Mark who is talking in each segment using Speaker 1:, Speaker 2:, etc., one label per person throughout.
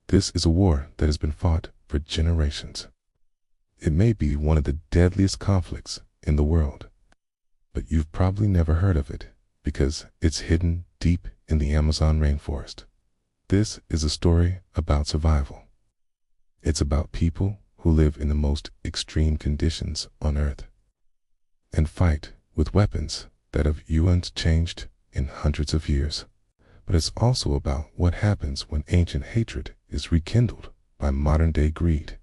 Speaker 1: This is a war that has been fought for generations. It may be one of the deadliest conflicts in the world, but you've probably never heard of it because it's hidden deep in the Amazon rainforest. This is a story about survival. It's about people who live in the most extreme conditions on Earth and fight with weapons that have unchanged in hundreds of years. But it's also about what happens when ancient hatred is rekindled by modern-day greed.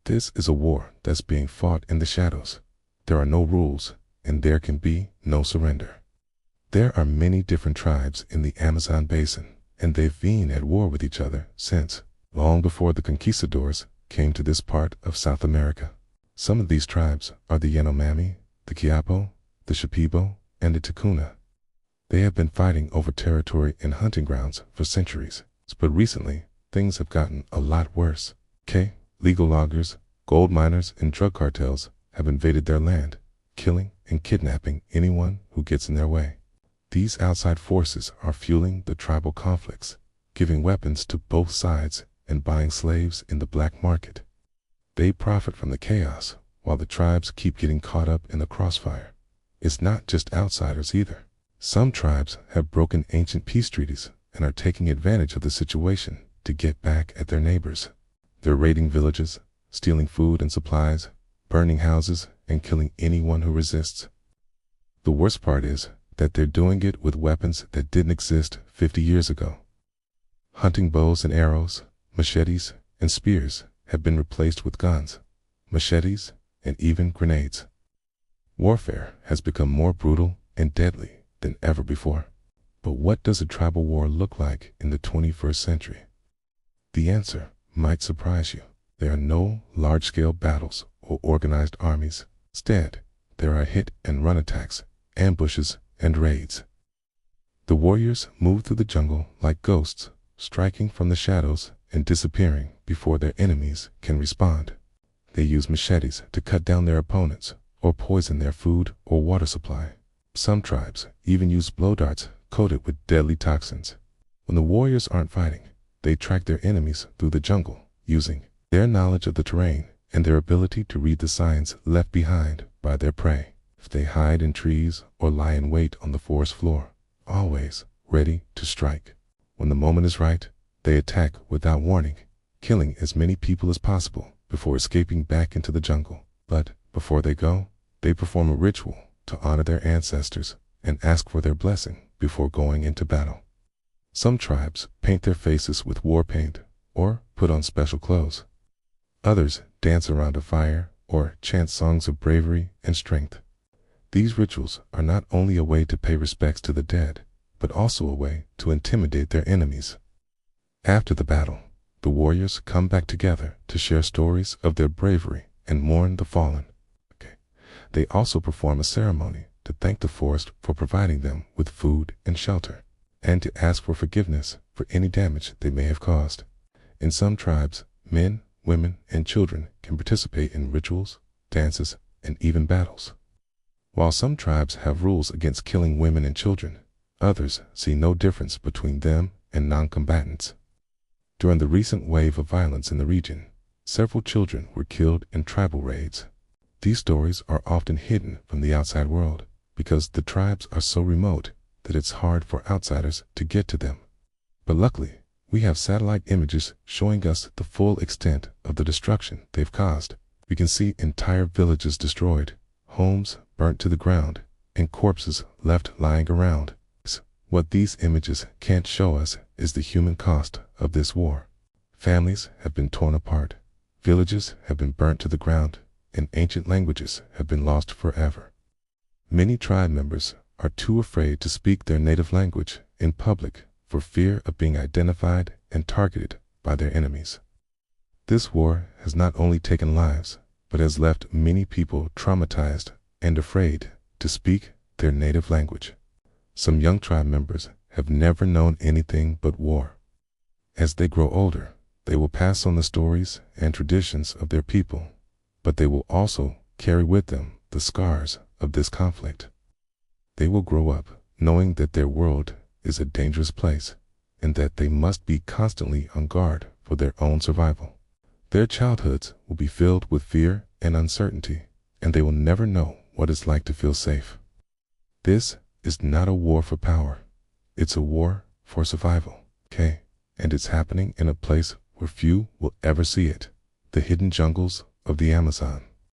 Speaker 1: This is a war that's being fought in the shadows. There are no rules, and there can be no surrender. There are many different tribes in the Amazon basin, and they've been at war with each other since long before the conquistadors came to this part of South America. Some of these tribes are the Yanomami, the Quiapo, the Shipibo, and the Ticuna. They have been fighting over territory and hunting grounds for centuries, but recently things have gotten a lot worse. Legal loggers, gold miners, and drug cartels have invaded their land, killing and kidnapping anyone who gets in their way. These outside forces are fueling the tribal conflicts, giving weapons to both sides and buying slaves in the black market. They profit from the chaos while the tribes keep getting caught up in the crossfire. It's not just outsiders either. Some tribes have broken ancient peace treaties and are taking advantage of the situation to get back at their neighbors. They're raiding villages, stealing food and supplies, burning houses, and killing anyone who resists. The worst part is that they're doing it with weapons that didn't exist 50 years ago. Hunting bows and arrows, machetes, and spears have been replaced with guns, machetes, and even grenades. Warfare has become more brutal and deadly than ever before. But what does a tribal war look like in the 21st century? The answer might surprise you. There are no large-scale battles or organized armies. Instead, there are hit-and-run attacks, ambushes, and raids. The warriors move through the jungle like ghosts, striking from the shadows and disappearing before their enemies can respond. They use machetes to cut down their opponents or poison their food or water supply. Some tribes even use blow darts coated with deadly toxins. When the warriors aren't fighting, they track their enemies through the jungle using their knowledge of the terrain and their ability to read the signs left behind by their prey. If they hide in trees or lie in wait on the forest floor, always ready to strike. When the moment is right, they attack without warning, killing as many people as possible before escaping back into the jungle. But before they go, they perform a ritual to honor their ancestors and ask for their blessing before going into battle. Some tribes paint their faces with war paint or put on special clothes. Others dance around a fire or chant songs of bravery and strength. These rituals are not only a way to pay respects to the dead, but also a way to intimidate their enemies. After the battle, the warriors come back together to share stories of their bravery and mourn the fallen. They also perform a ceremony to thank the forest for providing them with food and shelter, and to ask for forgiveness for any damage they may have caused. In some tribes, men, women, and children can participate in rituals, dances, and even battles. While some tribes have rules against killing women and children, others see no difference between them and non-combatants. During the recent wave of violence in the region, several children were killed in tribal raids. These stories are often hidden from the outside world because the tribes are so remote that it's hard for outsiders to get to them. But luckily, we have satellite images showing us the full extent of the destruction they've caused. We can see entire villages destroyed, homes burnt to the ground, and corpses left lying around. What these images can't show us is the human cost of this war. Families have been torn apart, villages have been burnt to the ground, and ancient languages have been lost forever. Many tribe members are too afraid to speak their native language in public for fear of being identified and targeted by their enemies. This war has not only taken lives, but has left many people traumatized and afraid to speak their native language. Some young tribe members have never known anything but war. As they grow older, they will pass on the stories and traditions of their people, but they will also carry with them the scars of this conflict. They will grow up knowing that their world is a dangerous place and that they must be constantly on guard for for their own survival. Their childhoods will be filled with fear and uncertainty, and they will never know what it's like to feel safe. This is not a war for power. It's a war for survival, okay? And it's happening in a place where few will ever see it, the hidden jungles of the Amazon.